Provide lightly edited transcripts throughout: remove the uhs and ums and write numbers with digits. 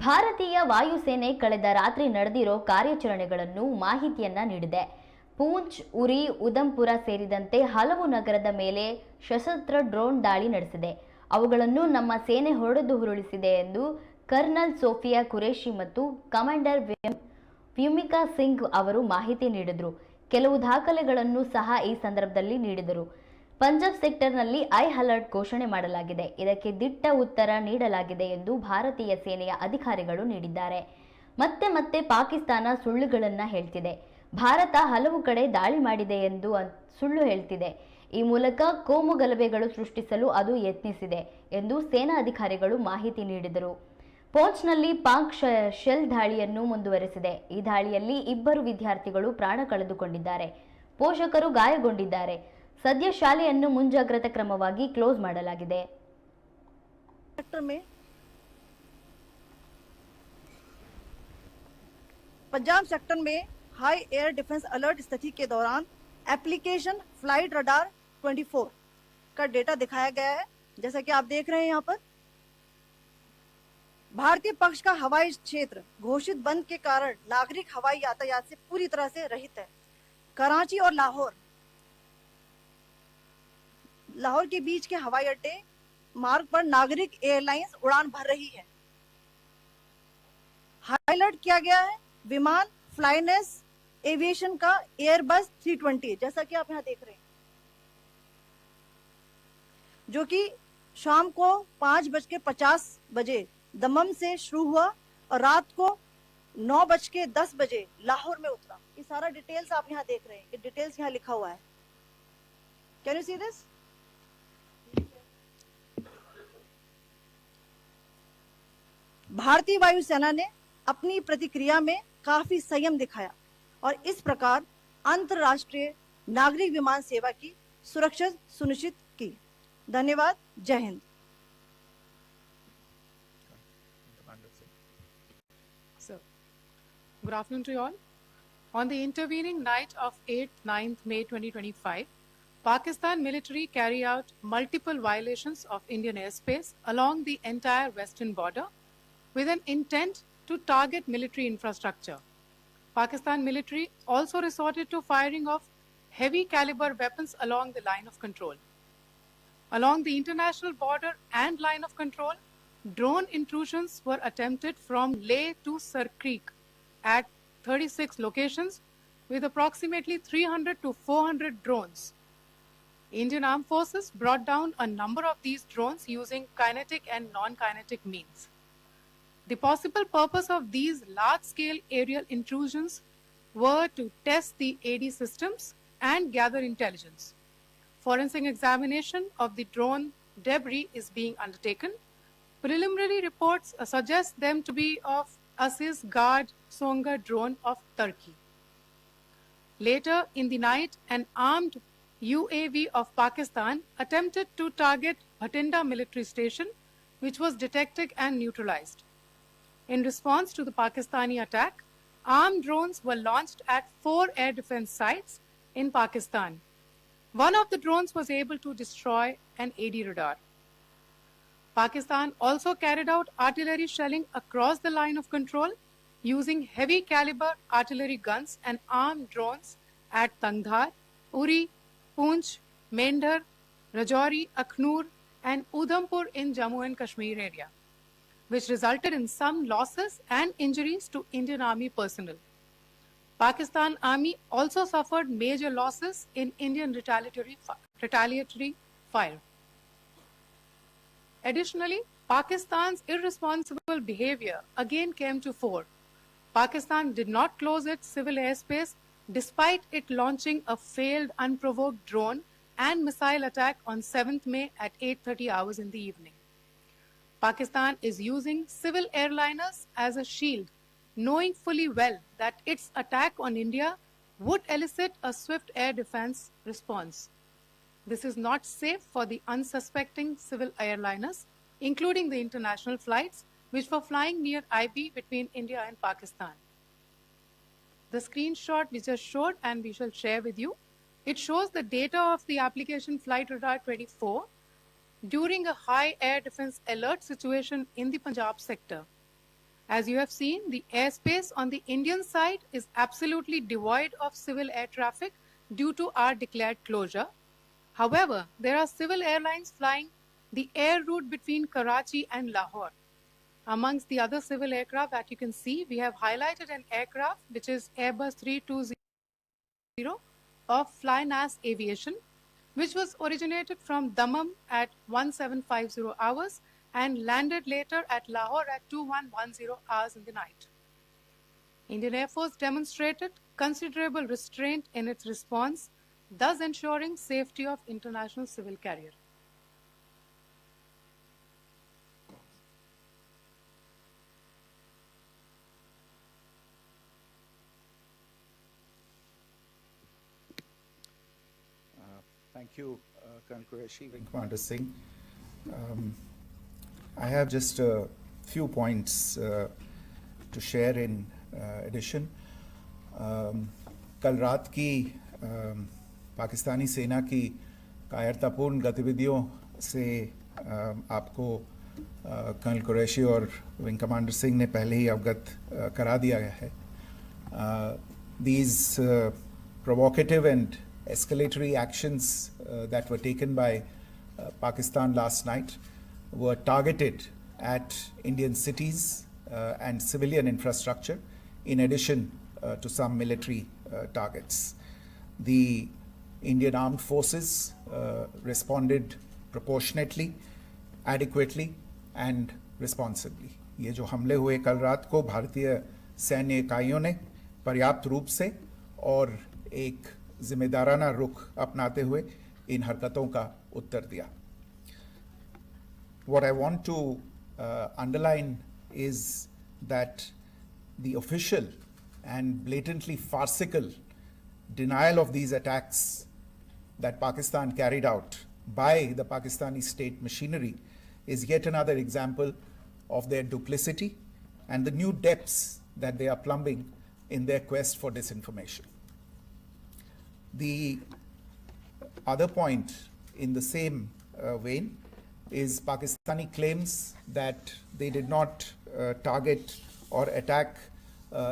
ಭಾರತೀಯ ವಾಯುಸೇನೆ ಕಳೆದ ರಾತ್ರಿ ನಡೆದಿರೋ ಕಾರ್ಯಾಚರಣೆಗಳನ್ನು ಮಾಹಿತಿಯನ್ನ ನೀಡಿದೆ. ಪೂಂಚ್, ಉರಿ, ಉದಂಪುರ ಸೇರಿದಂತೆ ಹಲವು ನಗರದ ಮೇಲೆ ಸಶಸ್ತ್ರ ಡ್ರೋನ್ ದಾಳಿ ನಡೆಸಿದೆ. ಅವುಗಳನ್ನು ನಮ್ಮ ಸೇನೆ ಹೊಡೆದು ಉರುಳಿಸಿದೆ ಎಂದು ಕರ್ನಲ್ ಸೋಫಿಯಾ ಕುರೇಶಿ ಮತ್ತು ಕಮಾಂಡರ್ ವ್ಯುಮಿಕಾ ಸಿಂಗ್ ಅವರು ಮಾಹಿತಿ ನೀಡಿದರು. ಕೆಲವು ದಾಖಲೆಗಳನ್ನು ಸಹ ಈ ಸಂದರ್ಭದಲ್ಲಿ ನೀಡಿದರು. ಪಂಜಾಬ್ ಸೆಕ್ಟರ್ನಲ್ಲಿ ಐ ಅಲರ್ಟ್ ಘೋಷಣೆ ಮಾಡಲಾಗಿದೆ. ಇದಕ್ಕೆ ದಿಟ್ಟ ಉತ್ತರ ನೀಡಲಾಗಿದೆ ಎಂದು ಭಾರತೀಯ ಸೇನೆಯ ಅಧಿಕಾರಿಗಳು ನೀಡಿದ್ದಾರೆ. ಮತ್ತೆ ಮತ್ತೆ ಪಾಕಿಸ್ತಾನ ಸುಳ್ಳುಗಳನ್ನು ಹೇಳ್ತಿದೆ. ಭಾರತ ಹಲವು ಕಡೆ ದಾಳಿ ಮಾಡಿದೆ ಎಂದು ಸುಳ್ಳು ಹೇಳ್ತಿದೆ. ಈ ಮೂಲಕ ಕೋಮು ಗಲಭೆಗಳು ಸೃಷ್ಟಿಸಲು ಅದು ಯತ್ನಿಸಿದೆ ಎಂದು ಸೇನಾ ಅಧಿಕಾರಿಗಳು ಮಾಹಿತಿ ನೀಡಿದರು. ಪೂಂಚ್ನಲ್ಲಿ ಪಾಕ್ ಶೆಲ್ ದಾಳಿಯನ್ನು ಮುಂದುವರೆಸಿದೆ. ಈ ದಾಳಿಯಲ್ಲಿ 2 ವಿದ್ಯಾರ್ಥಿಗಳು ಪ್ರಾಣ ಕಳೆದುಕೊಂಡಿದ್ದಾರೆ. ಪೋಷಕರು ಗಾಯಗೊಂಡಿದ್ದಾರೆ. ಸದ್ಯ ಶಾಲೆಯನ್ನು ಮುಂಜಾಗ್ರತಾ ಕ್ರಮವಾಗಿ ಕ್ಲೋಸ್ ಮಾಡಲಾಗಿದೆ. पंजाब सेक्टर में हाई एयर डिफेंस अलर्ट स्थिति के दौरान एप्लीकेशन फ्लाइट रडार 24 का डेटा दिखाया गया है। जैसा कि आप देख रहे हैं यहाँ पर भारतीय पक्ष का हवाई क्षेत्र घोषित बंद के कारण नागरिक हवाई यातायात से पूरी तरह से रहित है। कराची और लाहौर के बीच के हवाई अड्डे मार्ग पर नागरिक एयरलाइंस उड़ान भर रही है। हाईलाइट किया गया है विमान फ्लाइनेस एविएशन का एयरबस 320, जैसा कि आप यहाँ देख रहे हैं, जो कि शाम को 5:50 बजे दमम से शुरू हुआ और रात को 9:10 बजे लाहौर में उतरा। ये सारा डिटेल्स आप यहाँ देख रहे हैं। ये डिटेल्स यहाँ लिखा हुआ है। Can you see this? भारतीय वायुसेना ने अपनी प्रतिक्रिया में काफी संयम दिखाया और इस प्रकार अंतरराष्ट्रीय नागरिक विमान सेवा की सुरक्षा सुनिश्चित की। धन्यवाद। जय Hind. Good afternoon to you all. On the intervening night of 8th-9th May 2025, Pakistan military carried out multiple violations of Indian airspace along the entire western border with an intent to target military infrastructure. Pakistan military also resorted to firing of heavy caliber weapons along the line of control. Along the international border and line of control, drone intrusions were attempted from Leh to Sir Creek at 36 locations with approximately 300 to 400 drones. Indian Armed Forces brought down a number of these drones using kinetic and non-kinetic means. The possible purpose of these large-scale aerial intrusions were to test the AD systems and gather intelligence. Forensic examination of the drone debris is being undertaken. Preliminary reports suggest them to be of Aziz Guard Songa drone of Turkey. Later in the night, an armed UAV of Pakistan attempted to target Bhatinda military station, which was detected and neutralized. In response to the Pakistani attack, armed drones were launched at 4 air defense sites in Pakistan. One of the drones was able to destroy an AD radar. Pakistan also carried out artillery shelling across the line of control using heavy caliber artillery guns and armed drones at Tangdhar, Uri, Poonch, Mendhar, Rajouri, Akhnur and Udhampur in Jammu and Kashmir area, which resulted in some losses and injuries to Indian Army personnel. Pakistan Army also suffered major losses in Indian retaliatory fire. Additionally, Pakistan's irresponsible behavior again came to fore. Pakistan did not close its civil airspace despite it launching a failed unprovoked drone and missile attack on 7th May at 8:30 hours in the evening. Pakistan is using civil airliners as a shield, knowing fully well that its attack on India would elicit a swift air defense response. This is not safe for the unsuspecting civil airliners, including the international flights, which were flying near IB between India and Pakistan. The screenshot we just showed and we shall share with you, it shows the data of the application Flight Radar 24 during a high air defense alert situation in the Punjab sector. As you have seen, the airspace on the Indian side is absolutely devoid of civil air traffic due to our declared closure. However, there are civil airlines flying the air route between Karachi and Lahore. Amongst the other civil aircraft that you can see, we have highlighted an aircraft which is Airbus 320 of Flynas Aviation, which was originated from Dammam at 1750 hours and landed later at Lahore at 2110 hours in the night. Indian Air Force demonstrated considerable restraint in its response, thus ensuring safety of international civil carrier. Thank you, Colonel Qureshi. Commander Singh. I have just a few points to share in addition. कल रात की पाकिस्तानी सेना की कायरतापूर्ण गतिविधियों से आपको colonel Qureshi और विंग कमांडर सिंह ने पहले ही अवगत करा दिया गया है. These provocative and escalatory actions that were taken by Pakistan last night were targeted at Indian cities and civilian infrastructure, in addition to some military targets. The Indian Armed Forces responded proportionately, adequately and responsibly. ये जो हमले हुए कल रात को भारतीय सैन्य इकाइयों ने पर्याप्त रूप से और एक जिम्मेदाराना रुख अपनाते हुए इन हरकतों का उत्तर दिया. What I want to underline is that the official and blatantly farcical denial of these attacks that Pakistan carried out by the Pakistani state machinery is yet another example of their duplicity and the new depths that they are plumbing in their quest for disinformation. The other point in the same vein is Pakistani claims that they did not target or attack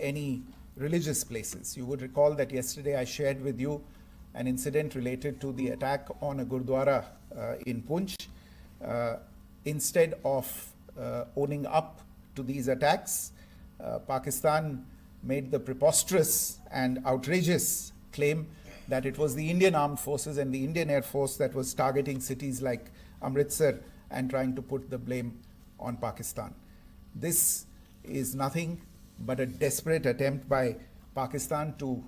any religious places. You would recall that yesterday I shared with you an incident related to the attack on a Gurdwara in Poonch. Instead of owning up to these attacks, Pakistan made the preposterous and outrageous claim that it was the Indian Armed Forces and the Indian Air Force that was targeting cities like Amritsar and trying to put the blame on Pakistan. This is nothing but a desperate attempt by Pakistan to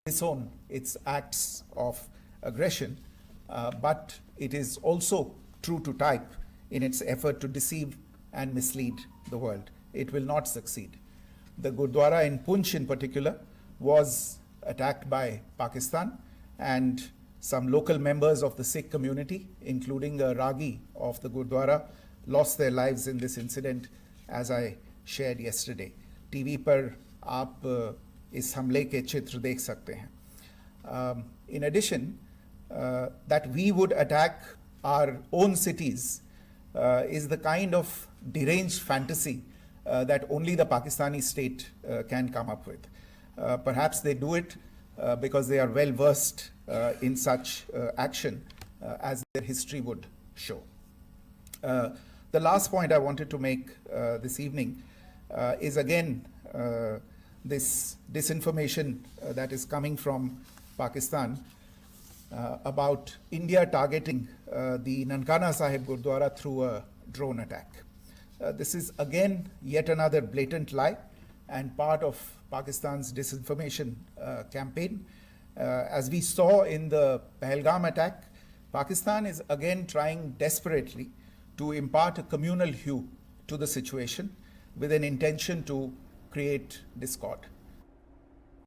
disown its acts of aggression, but it is also true to type in its effort to deceive and mislead the world. It will not succeed. The Gurdwara in Poonch in particular was attacked by Pakistan, and some local members of the Sikh community, including a Ragi of the Gurdwara, lost their lives in this incident, as I shared yesterday. TV पर आप इस हमले के चित्र देख सकते हैं. In addition, that we would attack our own cities is the kind of deranged fantasy that only the Pakistani state can come up with. Perhaps they do it because they are well versed in such action, as their history would show. The last point I wanted to make this evening is again this disinformation that is coming from Pakistan about India targeting the Nankana Sahib Gurdwara through a drone attack. This is again yet another blatant lie and part of Pakistan's disinformation campaign. As we saw in the Pahalgam attack, Pakistan is again trying desperately to impart a communal hue to the situation with an intention to create discord.